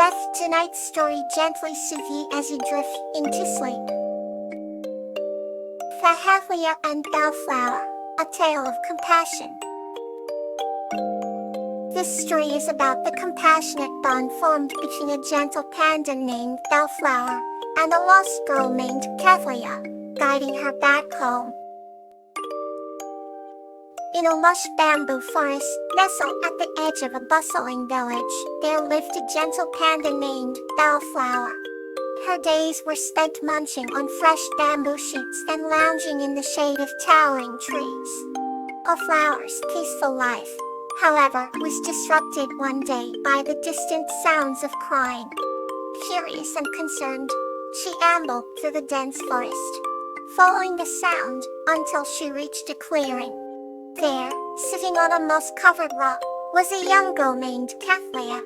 Let tonight's story gently soothe you as you drift into sleep. Fahavlia and Bellflower, a tale of compassion. This story is about the compassionate bond formed between a gentle panda named Bellflower and a lost girl named Kawaii, guiding her back home. In a lush bamboo forest, nestled at the edge of a bustling village, there lived a gentle panda named Bellflower. Her days were spent munching on fresh bamboo shoots and lounging in the shade of towering trees. A flower's peaceful life, however, was disrupted one day by the distant sounds of crying. Curious and concerned, she ambled through the dense forest, following the sound until she reached a clearing. There, sitting on a moss-covered rock, was a young girl named Kawaii.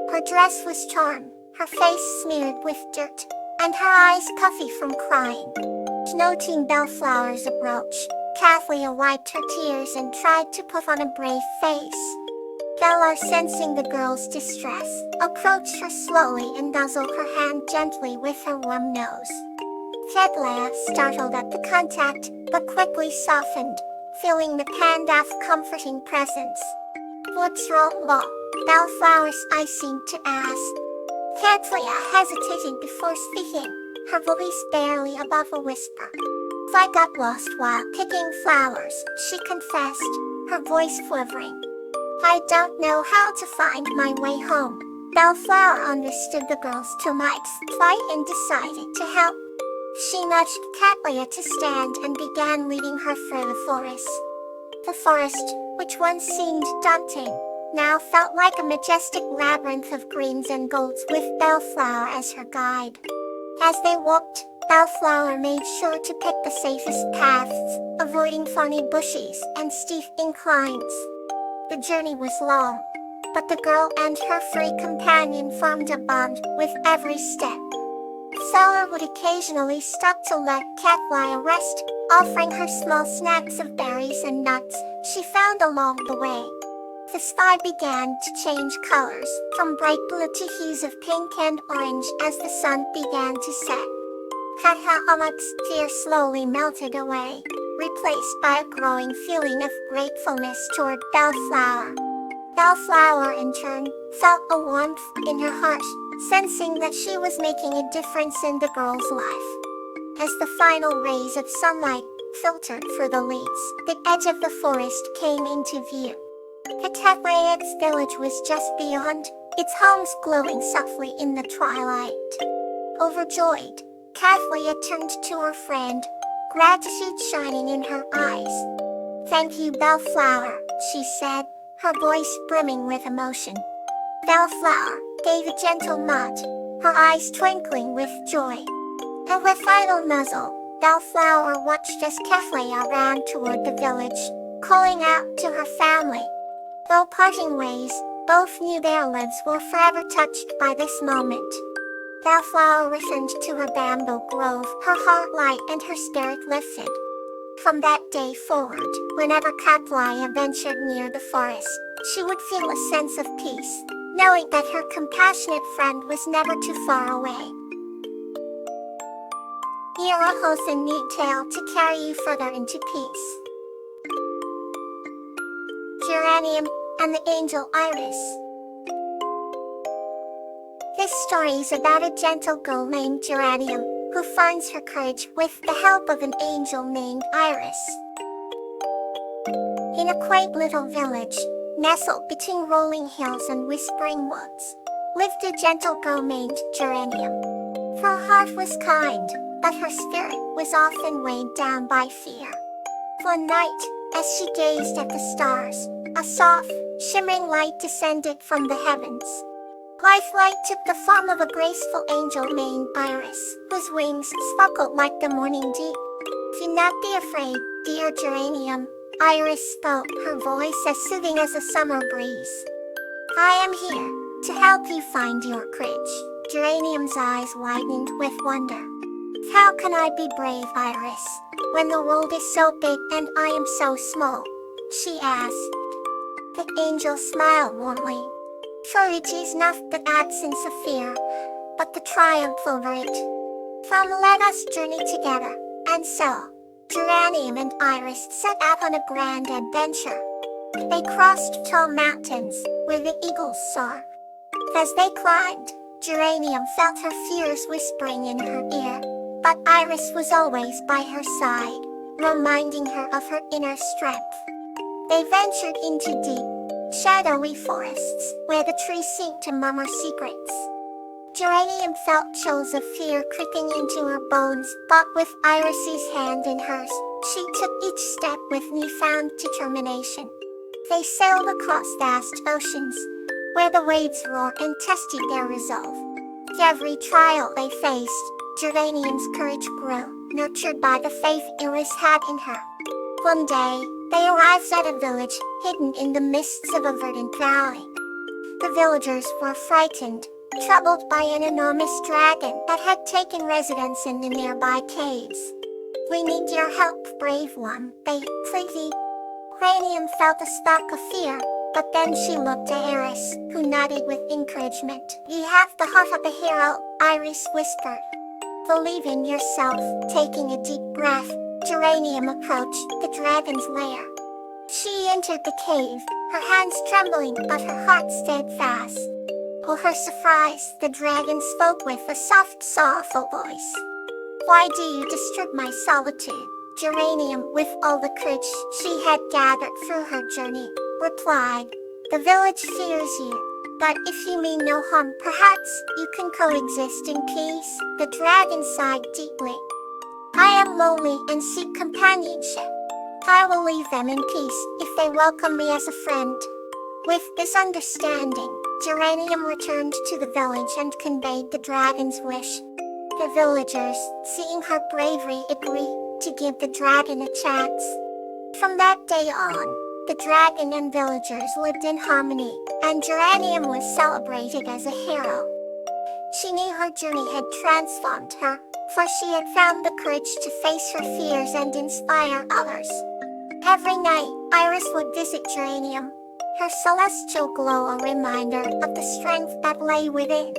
Her dress was torn, her face smeared with dirt, and her eyes puffy from crying. Noting Bellflower's approach, Kawaii wiped her tears and tried to put on a brave face. Bella, sensing the girl's distress, approached her slowly and nuzzled her hand gently with her warm nose. Kawaii startled at the contact, but quickly softened, feeling the panda's comforting presence. "What's wrong, Ma?" Bellflower's eyes seemed to ask. Kawaii hesitated before speaking, her voice barely above a whisper. "I got lost while picking flowers," she confessed, her voice quivering. "I don't know how to find my way home." Bellflower understood the girl's tumult plight and decided to help. She nudged Kawaii to stand and began leading her through the forest. The forest, which once seemed daunting, now felt like a majestic labyrinth of greens and golds with Bellflower as her guide. As they walked, Bellflower made sure to pick the safest paths, avoiding thorny bushes and steep inclines. The journey was long, but the girl and her free companion formed a bond with every step. Bella would occasionally stop to let Kawaii rest, offering her small snacks of berries and nuts she found along the way. The sky began to change colors, from bright blue to hues of pink and orange as the sun began to set. Kawaii's fear slowly melted away, replaced by a growing feeling of gratefulness toward Bellflower. Bellflower, in turn, felt a warmth in her heart, sensing that she was making a difference in the girl's life. As the final rays of sunlight filtered through the leaves, the edge of the forest came into view. Kawaii's village was just beyond, its homes glowing softly in the twilight. Overjoyed, Kawaii turned to her friend, gratitude shining in her eyes. "Thank you, Bellflower," she said, her voice brimming with emotion. Bellflower gave a gentle nod, her eyes twinkling with joy. And with final nuzzle, Bellflower watched as Kawaii ran toward the village, calling out to her family. Though parting ways, both knew their lives were forever touched by this moment. Bellflower returned to her bamboo grove, her heart light and her spirit lifted. From that day forward, whenever Kawaii ventured near the forest, she would feel a sense of peace, knowing that her compassionate friend was never too far away. Here holds a new tale to carry you further into peace. Geranium and the Angel Iris. This story is about a gentle girl named Geranium, who finds her courage with the help of an angel named Iris. In a quaint little village, nestled between rolling hills and whispering woods, lived a gentle girl named Geranium. Her heart was kind, but her spirit was often weighed down by fear. One night, as she gazed at the stars, a soft, shimmering light descended from the heavens. Light took the form of a graceful angel named Iris, whose wings sparkled like the morning dew. "Do not be afraid, dear Geranium," Iris spoke, her voice as soothing as a summer breeze. "I am here to help you find your courage." Geranium's eyes widened with wonder. "How can I be brave, Iris, when the world is so big and I am so small?" she asked. The angel smiled warmly. Courage is not the absence of fear, but the triumph over it. Come, let us journey together. And so, Geranium and Iris set out on a grand adventure. They crossed tall mountains, where the eagles soar. As they climbed, Geranium felt her fears whispering in her ear, but Iris was always by her side, reminding her of her inner strength. They ventured into deep, shadowy forests, where the trees seemed to murmur secrets. Geranium felt chills of fear creeping into her bones, but with Iris's hand in hers, she took each step with newfound determination. They sailed across vast oceans, where the waves roared and tested their resolve. With every trial they faced, Geranium's courage grew, nurtured by the faith Iris had in her. One day, they arrived at a village, hidden in the mists of a verdant valley. The villagers were frightened, troubled by an enormous dragon that had taken residence in the nearby caves. "We need your help, brave one," they pleaded. Geranium felt a spark of fear, but then she looked at Iris, who nodded with encouragement. "You have the heart of a hero," Iris whispered. "Believe in yourself." Taking a deep breath, Geranium approached the dragon's lair. She entered the cave, her hands trembling but her heart steadfast. To her surprise, the dragon spoke with a soft, soulful voice. "Why do you disturb my solitude?" Geranium, with all the courage she had gathered through her journey, replied. "The village fears you, but if you mean no harm, perhaps you can coexist in peace." The dragon sighed deeply. "I am lonely and seek companionship. I will leave them in peace if they welcome me as a friend." With this understanding, Geranium returned to the village and conveyed the dragon's wish. The villagers, seeing her bravery, agreed to give the dragon a chance. From that day on, the dragon and villagers lived in harmony, and Geranium was celebrated as a hero. She knew her journey had transformed her, for she had found the courage to face her fears and inspire others. Every night, Iris would visit Geranium, her celestial glow a reminder of the strength that lay within.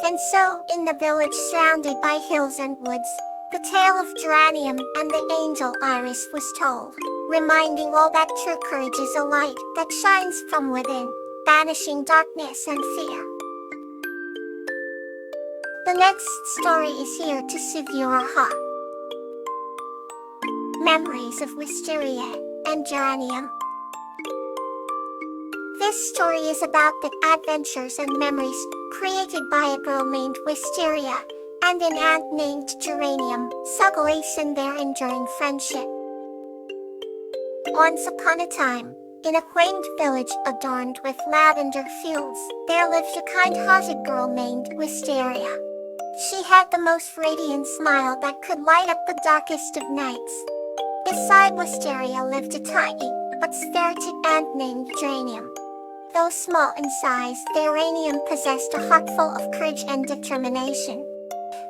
And so, in the village surrounded by hills and woods, the tale of Geranium and the angel Iris was told, reminding all that true courage is a light that shines from within, banishing darkness and fear. The next story is here to soothe your heart. Memories of Wisteria and Geranium. This story is about the adventures and memories created by a girl named Wisteria and an ant named Geranium, solace in their enduring friendship. Once upon a time, in a quaint village adorned with lavender fields, there lived a kind-hearted girl named Wisteria. She had the most radiant smile that could light up the darkest of nights. Beside Wisteria lived a tiny, but spirited ant named Geranium. Though small in size, Geranium possessed a heart full of courage and determination.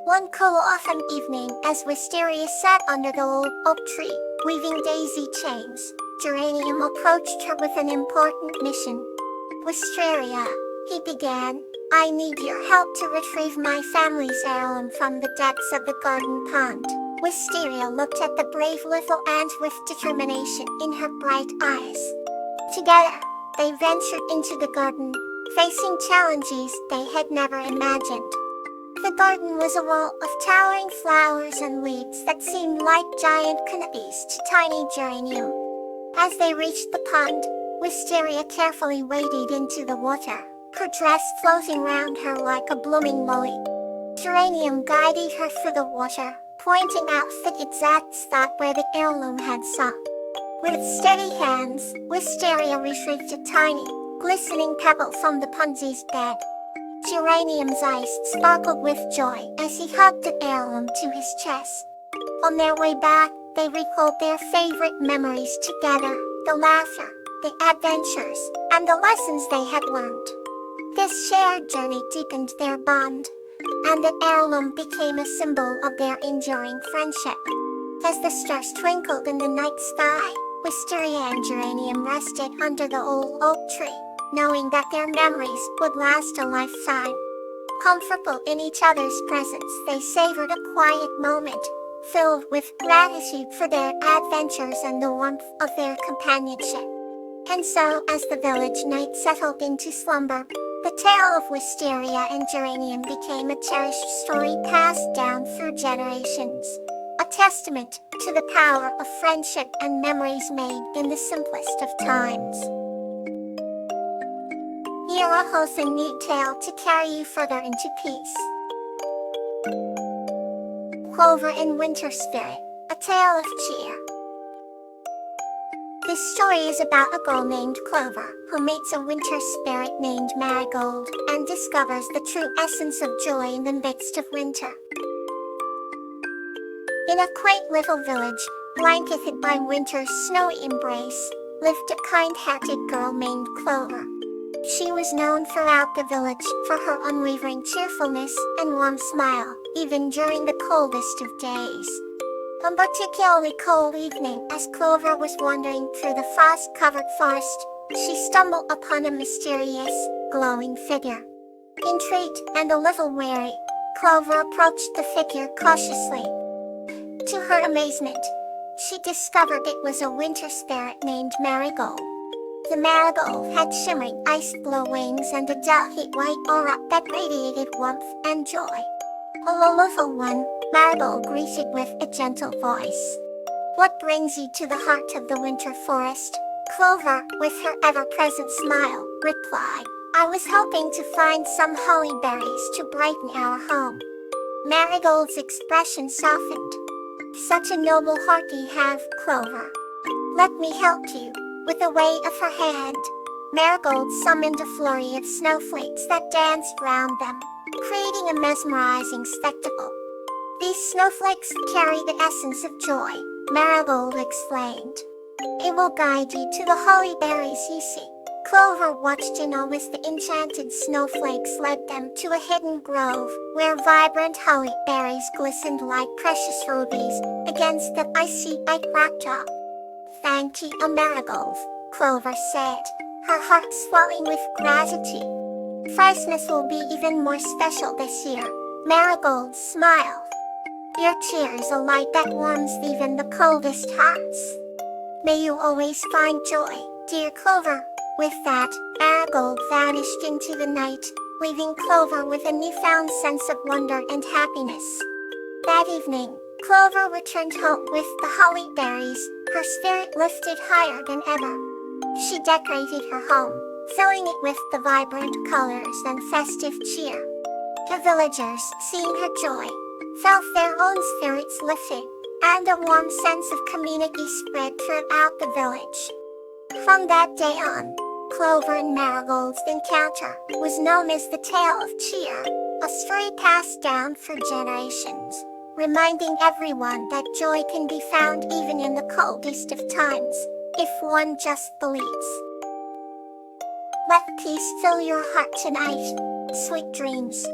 One cool autumn evening, as Wisteria sat under the old oak tree, weaving daisy chains, Geranium approached her with an important mission. "Wisteria," he began, "I need your help to retrieve my family's heirloom from the depths of the garden pond." Wisteria looked at the brave little ant with determination in her bright eyes. Together, they ventured into the garden, facing challenges they had never imagined. The garden was a wall of towering flowers and weeds that seemed like giant canopies to tiny Geranium. As they reached the pond, Wisteria carefully waded into the water, her dress floating round her like a blooming lily. Geranium guided her through the water, pointing out the exact spot where the heirloom had sunk. With steady hands, Wisteria retrieved a tiny, glistening pebble from the pond's bed. Geranium's eyes sparkled with joy as he hugged the heirloom to his chest. On their way back, they recalled their favorite memories together, the laughter, the adventures, and the lessons they had learned. This shared journey deepened their bond, and the heirloom became a symbol of their enduring friendship. As the stars twinkled in the night sky, Wisteria and Geranium rested under the old oak tree, knowing that their memories would last a lifetime. Comfortable in each other's presence, they savored a quiet moment, filled with gratitude for their adventures and the warmth of their companionship. And so, as the village night settled into slumber, the tale of Wisteria and Geranium became a cherished story passed down through generations. A testament to the power of friendship and memories made in the simplest of times. Here a wholesome neat tale to carry you further into peace. Clover and Winter Spirit, a tale of cheer. This story is about a girl named Clover who meets a winter spirit named Marigold and discovers the true essence of joy in the midst of winter. In a quaint little village, blanketed by winter's snowy embrace, lived a kind-hearted girl named Clover. She was known throughout the village for her unwavering cheerfulness and warm smile, even during the coldest of days. On a particularly cold evening, as Clover was wandering through the frost-covered forest, she stumbled upon a mysterious, glowing figure. Intrigued and a little wary, Clover approached the figure cautiously. To her amazement, she discovered it was a winter spirit named Marigold. The marigold had shimmering ice-blue wings and a delicate white aura that radiated warmth and joy. Hello, little one, Marigold greeted with a gentle voice. What brings you to the heart of the winter forest? Clover, with her ever-present smile, replied. I was hoping to find some holly berries to brighten our home. Marigold's expression softened. Such a noble heart you have, Clover. Let me help you. With a wave of her hand, Marigold summoned a flurry of snowflakes that danced round them, creating a mesmerizing spectacle. These snowflakes carry the essence of joy, Marigold explained. It will guide you to the holly berries you seek. Clover watched in awe as the enchanted snowflakes led them to a hidden grove, where vibrant holly berries glistened like precious rubies against the icy white backdrop. Thank you, Marigold, Clover said, her heart swelling with gratitude. Freshness will be even more special this year, Marigold smiled. Your cheer is a light that warms even the coldest hearts. May you always find joy, dear Clover. With that, Marigold vanished into the night, leaving Clover with a newfound sense of wonder and happiness. That evening, Clover returned home with the holly berries, her spirit lifted higher than ever. She decorated her home, filling it with the vibrant colors and festive cheer. The villagers, seeing her joy, felt their own spirits lifted, and a warm sense of community spread throughout the village. From that day on, Clover and Marigold's encounter was known as the Tale of Cheer, a story passed down for generations, reminding everyone that joy can be found even in the coldest of times, if one just believes. Let peace fill your heart tonight. Sweet dreams.